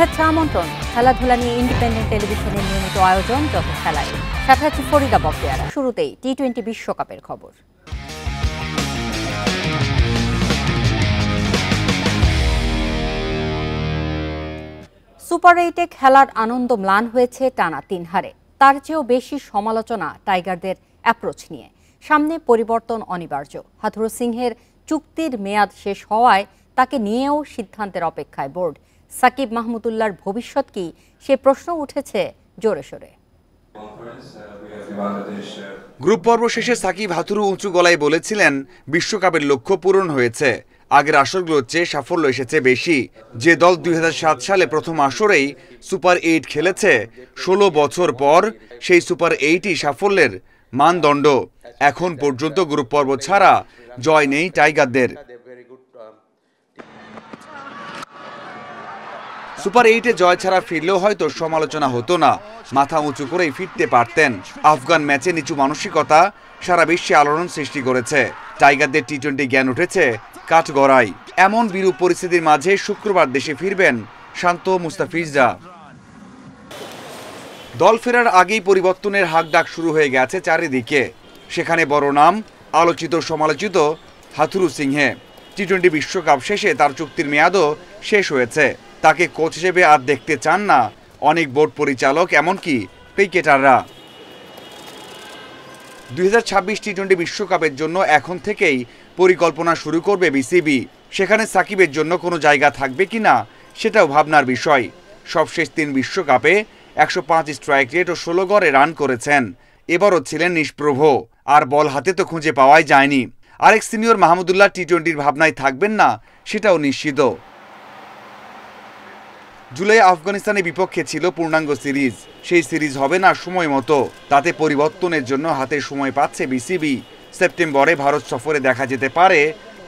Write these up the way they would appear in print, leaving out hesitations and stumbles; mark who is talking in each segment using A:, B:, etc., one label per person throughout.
A: শুভেচ্ছা আমন্ত্রণ। খেলাধুলা নিয়ে ইন্ডিপেন্ডেন্ট টেলিভিশনের নিয়মিত আয়োজন যত খেলায়, সাথে আছে ফরিদা বক্তিয়ারা। শুরুতেই টি-20 বিশ্বকাপের খবর। সুপার 8-এ খেলার আনন্দ ম্লান হয়েছে টানা 3 হারে। তার চেয়েও বেশি সমালোচনা টাইগারদের অ্যাপ্রোচ নিয়ে। সামনে পরিবর্তন অনিবার্য। হাথুরু সিংহের চুক্তির মেয়াদ শেষ হওয়ায় তাকে নিয়েও সিদ্ধান্তের অপেক্ষায় বোর্ড। সাকিব মাহমুদুল্লাহর ভবিষ্যৎ কি, সে প্রশ্ন উঠেছে জোরে সোরে।
B: গ্রুপ পর্ব শেষে সাকিব হাথুরু উঁচু গলায় বলেছিলেন, বিশ্বকাপের লক্ষ্য পূরণ হয়েছে, আগের আসরগুলোর চেয়ে সাফল্য এসেছে বেশি। যে দল 2007 সালে প্রথম আসরেই সুপার 8 খেলেছে, 16 বছর পর সেই সুপার 8ই সাফল্যের মানদণ্ড। এখন পর্যন্ত গ্রুপ পর্ব ছাড়া জয় নেই টাইগারদের। সুপার 8-এ জয় ছাড়া ফিরলেও হয়তো সমালোচনা হতো না, মাথা উঁচু করেই ফিরতে পারতেন। আফগান ম্যাচে নিচু মানসিকতা সারা বিশ্বে আলোড়ন সৃষ্টি করেছে। টাইগারদের টি-20 জ্ঞান উঠেছে কাঠগড়ায়। এমন বিরূপ পরিস্থিতির মাঝে শুক্রবার দেশে ফিরবেন শান্ত মুস্তাফিজরা। দল ফেরার আগেই পরিবর্তনের হাকডাক শুরু হয়ে গেছে চারিদিকে। সেখানে বড় নাম, আলোচিত সমালোচিত হাথুরু সিংহে। টি-20 বিশ্বকাপ শেষে তার চুক্তির মেয়াদও শেষ হয়েছে। তাকে কোচ হিসেবে আর দেখতে চান না অনেক বোর্ড পরিচালক, এমনকি ক্রিকেটাররা। 2026 টি-20 বিশ্বকাপের জন্য এখন থেকেই পরিকল্পনা শুরু করবে বিসিবি। সেখানে সাকিবের জন্য কোনো জায়গা থাকবে কিনা সেটাও ভাবনার বিষয়। সবশেষ 3 বিশ্বকাপে 105 স্ট্রাইক রেট ও 16 গড়ে রান করেছেন। এবারও ছিলেন নিষ্প্রভ, আর বল হাতে তো খুঁজে পাওয়াই যায়নি। আরেক সিনিয়র মাহমুদুল্লাহ টি-20 ভাবনায় থাকবেন না সেটাও নিশ্চিত। জুলাই আফগানিস্তানের বিপক্ষে ছিল পূর্ণাঙ্গ সিরিজ। সেই সিরিজ হবে না সময় মতো, তাতে পরিবর্তনের জন্য হাতে সময় পাচ্ছে বিসিবি। সেপ্টেম্বরে ভারত সফরে দেখা যেতে পারে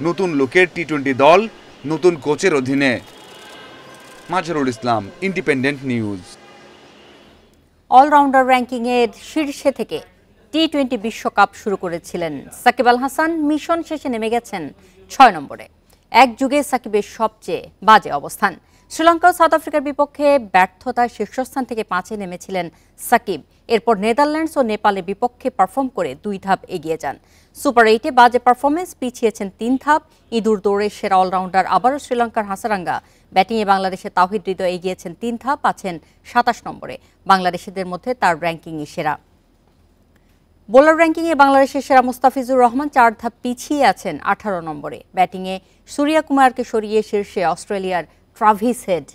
B: নতুন লুকের টি-20 দল, নতুন কোচের অধীনে। Mazharul Islam, independent news.
A: Allrounder র্যাঙ্কিংয়ের শীর্ষে থেকে টি-20 বিশ্বকাপ শুরু করেছিলেন সাকিব আল হাসান। মিশন শেষে নেমে গেছেন 6 নম্বরে। এক যুগে সাকিবের সবচেয়ে বাজে অবস্থান। শ্রীলঙ্কা ও সাউথ আফ্রিকার বিপক্ষে ব্যর্থতায় শীর্ষস্থান থেকে 5-এ নেমেছিলেন সাকিব। এরপর নেদারল্যান্ডস ও নেপালের বিপক্ষে পারফর্ম করে 2 ধাপ এগিয়ে যান। সুপার 8-এ বাজে পারফরমেন্স, পিছিয়েছেন 3 ধাপ। ইঁদুর দৌড়ে সেরা অলরাউন্ডার আবারও শ্রীলঙ্কার হাসারাঙ্গা। ব্যাটিংয়ে বাংলাদেশের তাওহিদ হৃদয় এগিয়েছেন 3 ধাপ, আছেন 27 নম্বরে। বাংলাদেশিদের মধ্যে তার র্যাঙ্কিংই সেরা। বোলার র্যাঙ্কিংয়ে বাংলাদেশের সেরা মুস্তাফিজুর রহমান 4 ধাপ পিছিয়ে আছেন 18 নম্বরে। ব্যাটিংয়ে সূর্যা কুমারকে সরিয়ে শীর্ষে অস্ট্রেলিয়ার ট্রাভিস হেড।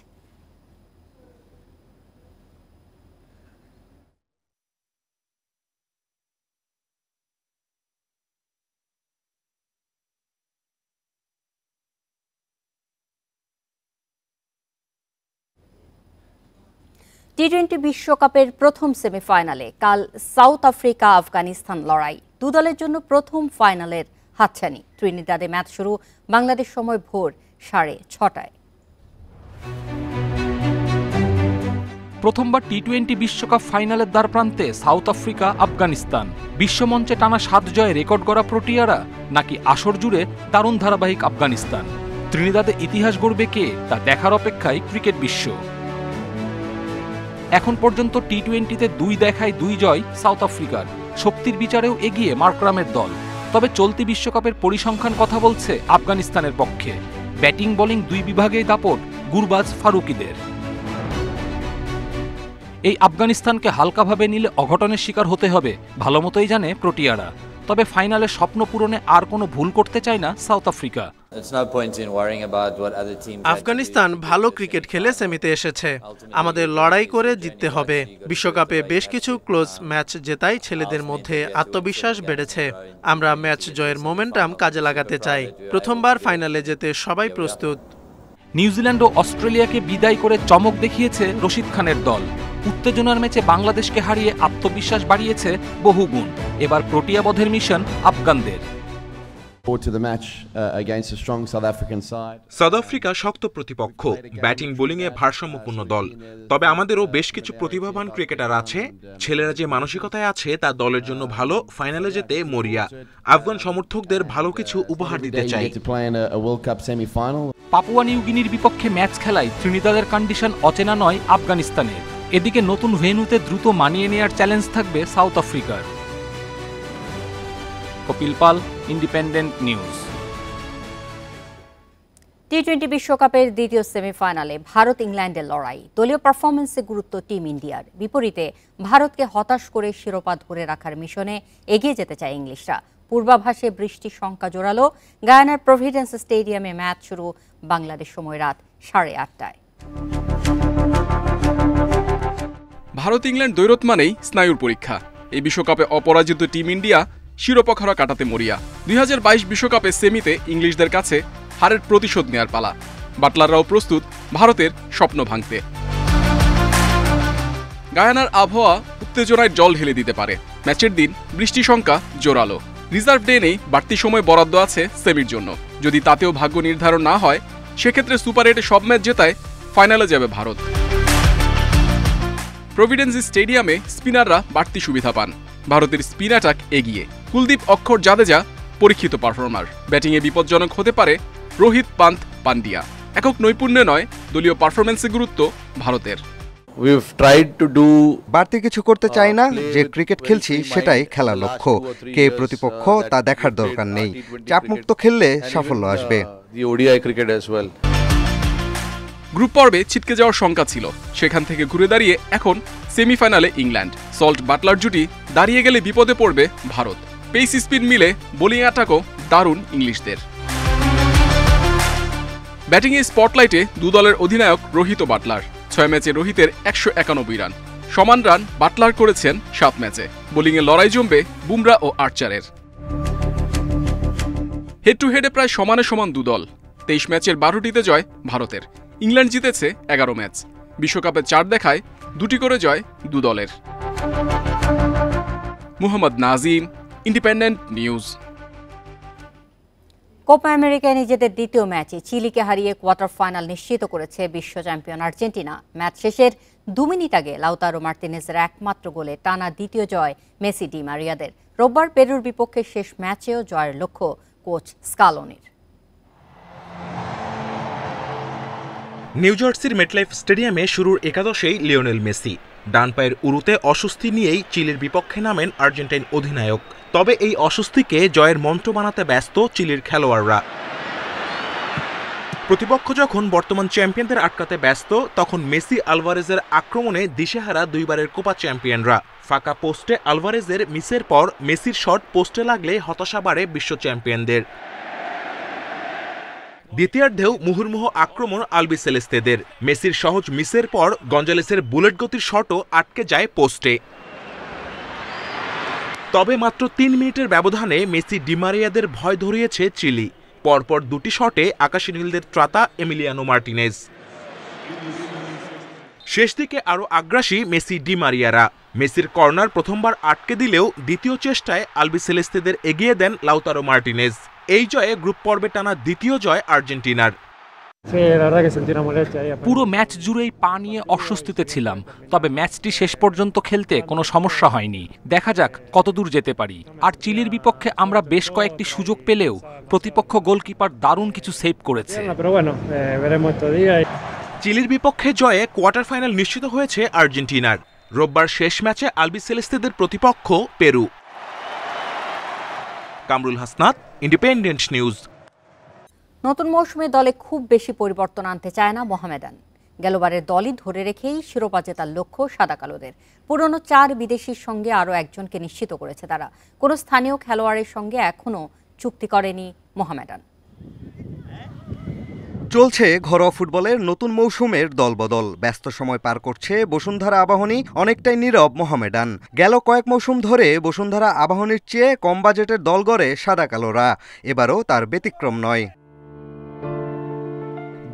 A: টি-20 বিশ্বকাপের প্রথম সেমিফাইনালে কাল সাউথ আফ্রিকা আফগানিস্তান লড়াই। 2 দলের জন্য প্রথম ফাইনালের হাতছানি। ত্রিনিদাদে ম্যাচ শুরু বাংলাদেশ সময় ভোর 6:30টায়।
C: প্রথমবার টি-20 বিশ্বকাপ ফাইনালের দ্বারপ্রান্তে সাউথ আফ্রিকা আফগানিস্তান। বিশ্বমঞ্চে টানা 7 জয়ে রেকর্ড গড়া প্রোটিয়ারা, নাকি আসর জুড়ে দারুণ ধারাবাহিক আফগানিস্তান? ত্রিনিদাদে ইতিহাস গড়বে কে, তা দেখার অপেক্ষায় ক্রিকেট বিশ্ব। এখন পর্যন্ত টি-20-তে 2 দেখায় 2 জয় সাউথ আফ্রিকার। শক্তির বিচারেও এগিয়ে মার্করামের দল। তবে চলতি বিশ্বকাপের পরিসংখ্যান কথা বলছে আফগানিস্তানের পক্ষে। ব্যাটিং বোলিং 2 বিভাগেই দাপট গুরবাজ ফারুকিদের। এই আফগানিস্তানকে হালকাভাবে নিলে অঘটনের শিকার হতে হবে ভালোমতোই জানে প্রোটিয়ারা। তবে ফাইনালে স্বপ্ন পূরণে আর কোনো ভুল করতে চায় না সাউথ আফ্রিকা।
D: আফগানিস্তান ভালো ক্রিকেট খেলে সেমিতে এসেছে, আমাদের লড়াই করে জিততে হবে। বিশ্বকাপে বেশ কিছু ক্লোজ ম্যাচ জেতায় ছেলেদের মধ্যে আত্মবিশ্বাস বেড়েছে। আমরা ম্যাচ জয়ের মোমেন্টাম কাজে লাগাতে চাই। প্রথমবার ফাইনালে যেতে সবাই প্রস্তুত।
C: নিউজিল্যান্ড ও অস্ট্রেলিয়াকে বিদায় করে চমক দেখিয়েছে রশিদ খানের দল। উত্তেজনার ম্যাচে বাংলাদেশকে হারিয়ে আত্মবিশ্বাস বাড়িয়েছে বহুগুণ। এবার প্রোটিয়া বধের মিশন আফগানদের।
E: সাউথ আফ্রিকা শক্ত প্রতিপক্ষ, ব্যাটিং বোলিংয়ে ভারসাম্যপূর্ণ দল। তবে আমাদেরও বেশ কিছু প্রতিভাবান ক্রিকেটার আছে। ছেলেরা যে মানসিকতায় আছে তা দলের জন্য ভালো। ফাইনালে যেতে মরিয়া। আফগান সমর্থকদের ভালো কিছু উপহার দিতে চাই।
C: পাপুয়া নিউগিনির বিপক্ষে ম্যাচ খেলায় ত্রিনিদাদের কন্ডিশন অচেনা নয় আফগানিস্তানের। এদিকে নতুন ভেন্যুতে দ্রুত মানিয়ে নেওয়ার চ্যালেঞ্জ থাকবে সাউথ আফ্রিকার। কপিল পাল, ইন্ডিপেন্ডেন্ট নিউজ।
A: টি-20 বিশ্বকাপের দ্বিতীয় সেমিফাইনালে ভারত ইংল্যান্ডের লড়াই। দলীয় পারফরমেন্সে গুরুত্ব টিম ইন্ডিয়ার। বিপরীতে ভারতকে হতাশ করে শিরোপা ধরে রাখার মিশনে এগিয়ে যেতে চায় ইংলিশরা। পূর্বাভাসে বৃষ্টির শঙ্কা জোরালো। গায়ানার প্রভিডেন্স স্টেডিয়ামে ম্যাচ শুরু বাংলাদেশ সময় রাত 8:30টায়।
F: ভারত ইংল্যান্ড দ্বৈরথ মানেই স্নায়ুর পরীক্ষা। এই বিশ্বকাপে অপরাজিত টিম ইন্ডিয়া শিরোপা খরা কাটাতে মরিয়া। 2022 বিশ্বকাপে সেমিতে ইংলিশদের কাছে হারের প্রতিশোধ নেয়ার পালা। বাটলাররাও প্রস্তুত ভারতের স্বপ্ন ভাঙতে। গায়ানার আবহাওয়া উত্তেজনায় জল ঢেলে দিতে পারে। ম্যাচের দিন বৃষ্টি শঙ্কা জোরালো। রিজার্ভ ডে নেই, বাড়তি সময় বরাদ্দ আছে সেমির জন্য। যদি তাতেও ভাগ্য নির্ধারণ না হয়, সেক্ষেত্রে সুপার 8-এ সব ম্যাচ জেতায় ফাইনালে যাবে ভারত। প্রভিডেন্স স্টেডিয়ামে স্পিনাররা বাড়তি সুবিধা পান। ভারতের স্পিন অ্যাটাক এগিয়ে। কুলদীপ, অক্ষর, জাদেজা পরীক্ষিত পারফর্মার। ব্যাটিংয়ে বিপজ্জনক হতে পারে রোহিত, পান্ত, পান্ডিয়া। একক নৈপুণ্যে নয়, দলীয় পারফরমেন্সে গুরুত্ব ভারতের।
G: বাড়তি কিছু করতে চাই না। যে ক্রিকেট খেলছি সেটাই খেলার লক্ষ্য। কে প্রতিপক্ষ তা দেখার দরকার নেই। চাপমুক্ত খেললে সাফল্য আসবে।
F: গ্রুপ পর্বে ছিটকে যাওয়ার শঙ্কা ছিল, সেখান থেকে ঘুরে দাঁড়িয়ে এখন সেমিফাইনালে ইংল্যান্ড। সল্ট বাটলার জুটি দাঁড়িয়ে গেলে বিপদে পড়বে ভারত। পেস স্পিন মিলে বোলিং অ্যাটাকও দারুণ ইংলিশদের। ব্যাটিংয়ে স্পটলাইটে দু দলের অধিনায়ক রোহিত বাটলার। 6 ম্যাচে রোহিতের 191 রান। সমান রান বাটলার করেছেন 7 ম্যাচে। বোলিংয়ে লড়াই জমবে বুমরা ও আর্চারের। হেড টু হেডে প্রায় সমানে সমান দু দল। 23 ম্যাচের 12টিতে জয় ভারতের। ইংল্যান্ড জিতেছে 11 ম্যাচ। বিশ্বকাপে 4 দেখায় 2টি করে জয় দু দলের। Muhammad Nazim, independent news.
A: Copa আমেরিকায় নিজেদের দ্বিতীয় ম্যাচে চিলিকে হারিয়ে কোয়ার্টার ফাইনাল নিশ্চিত করেছে বিশ্ব চ্যাম্পিয়ন আর্জেন্টিনা। ম্যাচ শেষের 2 মিনিট আগে লাউতারো মার্তিনেজের একমাত্র গোলে টানা দ্বিতীয় জয় মেসি ডি মারিয়াদের। রোববার পেরুর বিপক্ষে শেষ ম্যাচেও জয়ের লক্ষ্য কোচ স্কালোনির।
E: নিউ জার্সির মেটলাইফ স্টেডিয়ামে শুরুর একাদশেই লিওনেল মেসি। ডান পায়ের উরুতে অস্বস্তি নিয়েই চিলির বিপক্ষে নামেন আর্জেন্টাইন অধিনায়ক। তবে এই অস্বস্তিকে জয়ের মন্ত্র বানাতে ব্যস্ত চিলির খেলোয়াড়রা। প্রতিপক্ষ যখন বর্তমান চ্যাম্পিয়নদের আটকাতে ব্যস্ত, তখন মেসি আলভারেজের আক্রমণে দিশেহারা দুইবারের কোপা চ্যাম্পিয়নরা। ফাঁকা পোস্টে আলভারেজের মিসের পর মেসির শট পোস্টে লাগলে হতাশা বাড়ে বিশ্ব চ্যাম্পিয়নদের। দ্বিতীয়ার্ধেও মুহুর্মুহু আক্রমণ আলবিসেলেস্তেদের। মেসির সহজ মিসের পর গঞ্জালেসের বুলেট গতির শটও আটকে যায় পোস্টে। তবে মাত্র 3 মিনিটের ব্যবধানে মেসি ডিমারিয়াদের ভয় ধরিয়েছে চিলি। পরপর 2টি শটে আকাশী নীলদের ত্রাতা এমিলিয়ানো মার্টিনেজ। শেষ দিকে আরও আগ্রাসী মেসি ডিমারিয়ারা। মেসির কর্নার প্রথমবার আটকে দিলেও দ্বিতীয় চেষ্টায় আলবিসেলেস্তেদের এগিয়ে দেন লাউতারো মার্টিনেজ। এই জয়ে গ্রুপ পর্বে টানা দ্বিতীয় জয় আর্জেন্টিনার।
C: পুরো ম্যাচ জুড়েই পা নিয়ে অস্বস্তিতে ছিলাম, তবে ম্যাচটি শেষ পর্যন্ত খেলতে কোনো সমস্যা হয়নি। দেখা যাক কতদূর যেতে পারি। আর চিলির বিপক্ষে আমরা বেশ কয়েকটি সুযোগ পেলেও প্রতিপক্ষ গোলকিপার দারুণ কিছু সেভ করেছে।
E: চিলির বিপক্ষে জয়ে কোয়ার্টার ফাইনাল নিশ্চিত হয়েছে আর্জেন্টিনার। রোববার শেষ ম্যাচে আলবিসেলেস্তেদের প্রতিপক্ষ Peru. Kamrul Hasnat, independent news.
A: নতুন মৌসুমে দলে খুব বেশি পরিবর্তন আনতে চায় না মোহামেডান। গেলবারের দলই ধরে রেখেই শিরোপা জেতার লক্ষ্য সাদা কালোদের। পুরনো 4 বিদেশির সঙ্গে আরও একজনকে নিশ্চিত করেছে তারা। কোনো স্থানীয় খেলোয়াড়ের সঙ্গে এখনও চুক্তি করেনি মোহামেডান।
G: চলছে ঘরোয়া ফুটবলের নতুন মৌসুমের দলবদল। ব্যস্ত সময় পার করছে বসুন্ধরা আবাহনী, অনেকটাই নীরব মোহামেডান। গেল কয়েক মৌসুম ধরে বসুন্ধরা আবাহনীর চেয়ে কম বাজেটের দল গড়ে সাদা কালোরা। এবারও তার ব্যতিক্রম নয়।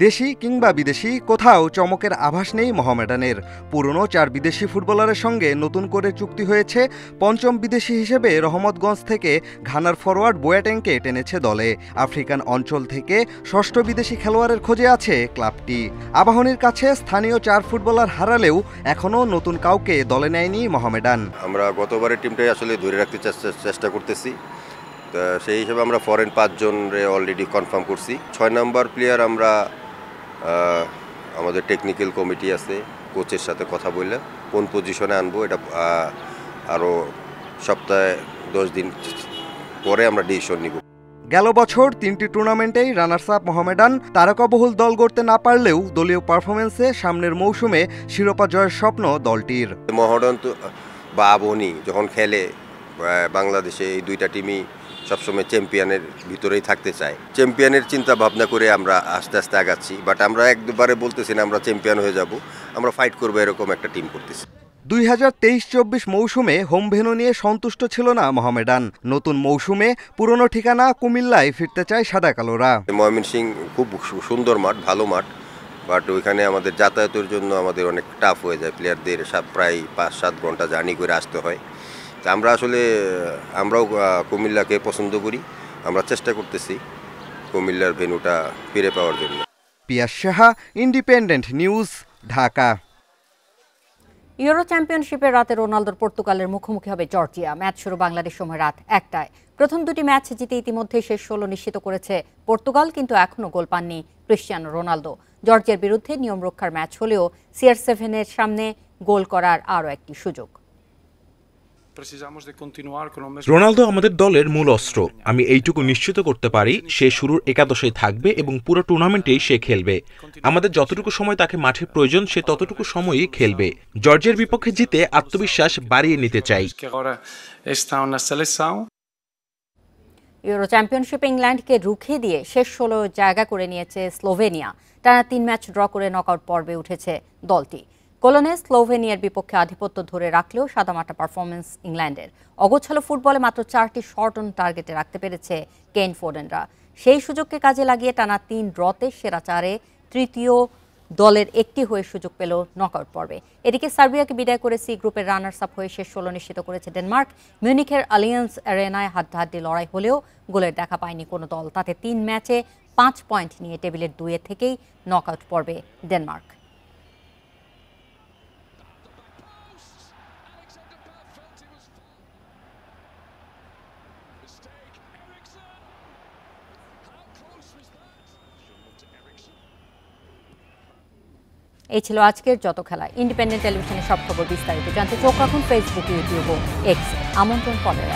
G: দেশি কিংবা বিদেশি কোথাও চমকের আভাস নেই মোহামেডানের। পুরনো 4 বিদেশি ফুটবলারের সঙ্গে নতুন করে চুক্তি হয়েছে। পঞ্চম বিদেশি হিসেবে রহমতগঞ্জ থেকে ঘানার ফরওয়ার্ড বোয়াটেংকে টেনেছে দলে। আফ্রিকান অঞ্চল থেকে 6ষ্ঠ বিদেশি খেলোয়াড়ের খোঁজে আছে ক্লাবটি। আবাহনীর কাছে স্থানীয় 4 ফুটবলার হারালেও এখনও নতুন কাউকে দলে নেয়নি মোহামেডান।
H: আমরা গতবারের টিমটাই আসলে ধরে রাখতে চেষ্টা করতেছি। তো সেই হিসেবে আমরা ফরেন 5 জনরে অলরেডি কনফার্ম করছি। 6 নম্বর প্লেয়ার আমরা আমাদের টেকনিক্যাল কমিটি আছে, কোচের সাথে কথা বললে কোন পজিশনে আনবো এটা আরও সপ্তাহে 10 দিন পরে আমরা ডিসিশন নিব।
G: গেল বছর 3টি টুর্নামেন্টেই রানার্স আপ মোহামেডান তারকাবহুল দল গড়তে না পারলেও দলীয় পারফরমেন্সে সামনের মৌসুমে শিরোপা জয়ের স্বপ্ন দলটির।
H: মোহামেডান তো বা আবাহনী যখন খেলে বাংলাদেশে এই 2টা টিমই সবসময় চ্যাম্পিয়নের ভিতরেই থাকতে চায়। চ্যাম্পিয়নের চিন্তা ভাবনা করে আমরা আস্তে আস্তে আগাচ্ছি, বাট আমরা একবারে বলতেছি না আমরা চ্যাম্পিয়ন হয়ে যাব, আমরা ফাইট করবো এরকম একটা টিম করতেছি।
G: 2023-24 মৌসুমে হোম ভেন্যু নিয়ে সন্তুষ্ট ছিল না মোহামেডান। নতুন মৌসুমে পুরনো ঠিকানা কুমিল্লায় ফিরতে চায় সাদা কালোরা।
H: ময়মনসিংহ খুব সুন্দর মাঠ, ভালো মাঠ, বাট ওইখানে আমাদের যাতায়াতের জন্য আমাদের অনেক টাফ হয়ে যায়। প্লেয়ারদের প্রায় 5-7 ঘন্টা জার্নি করে আসতে হয়। তা আমরাও কুমিল্লাকে পছন্দ করি। আমরা চেষ্টা করতেছি কুমিল্লার ভেন্যুটা ফিরে পাওয়ার জন্য।
G: Piyas Saha, independent news, Dhaka.
A: Euro চ্যাম্পিয়নশিপের রাতে রোনালদোর পর্তুগালের মুখোমুখি হবে জর্জিয়া। ম্যাচ শুরু বাংলাদেশ সময় রাত 1টায়। প্রথম 2টি ম্যাচ জিতে ইতিমধ্যে শেষ 16 নিশ্চিত করেছে পর্তুগাল, কিন্তু এখনও গোল পাননি ক্রিশ্চিয়ানো রোনালদো। জর্জিয়ার বিরুদ্ধে নিয়ম রক্ষার ম্যাচ হলেও CR7-এর সামনে গোল করার আরও একটি সুযোগ।
E: রোনালদো আমাদের দলের মূল অস্ত্র। আমি এইটুকু নিশ্চিত করতে পারি সে শুরুর একাদশেই থাকবে এবং পুরো টুর্নামেন্টেই সে খেলবে। আমাদের যতটুকু সময় তাকে মাঠে প্রয়োজন সে ততটুকু সময়ই খেলবে। জর্জিয়ার বিপক্ষে জিতে আত্মবিশ্বাস বাড়িয়ে নিতে চাই।
A: ইউরো চ্যাম্পিয়নশিপ ইংল্যান্ডকে রুখে দিয়ে শেষ 16 জায়গা করে নিয়েছে স্লোভেনিয়া। টানা 3 ম্যাচ ড্র করে নকআউট পর্বে উঠেছে দলটি। কোলনে স্লোভেনিয়ার বিপক্ষে আধিপত্য ধরে রাখলেও সাদামাটা পারফরমেন্স ইংল্যান্ডের। অগোছালো ফুটবলে মাত্র 4টি শট অন টার্গেটে রাখতে পেরেছে কেইন ফোডেনরা। সেই সুযোগকে কাজে লাগিয়ে টানা 3 ড্রতে সেরা 4-এ তৃতীয় দলের একটি হয়ে সুযোগ পেল নকআউট পর্বে। এদিকে সার্বিয়াকে বিদায় করে সি গ্রুপের রানার্স আপ হয়ে শেষ 16 নিশ্চিত করেছে ডেনমার্ক। মিউনিখের আলিয়ান্স অ্যারেনায় হাড্ডাহাড্ডি লড়াই হলেও গোলের দেখা পায়নি কোনো দল। তাতে 3 ম্যাচে 5 পয়েন্ট নিয়ে টেবিলের 2-এ থেকেই নকআউট পর্বে ডেনমার্ক। এই ছিল আজকের যত খেলা। ইন্ডিপেন্ডেন্ট টেলিভিশনের সব খবর বিস্তারিত জানতে চোখ রাখুন ফেসবুক, ইউটিউব ও এক্স। আমন্ত্রণ পরের।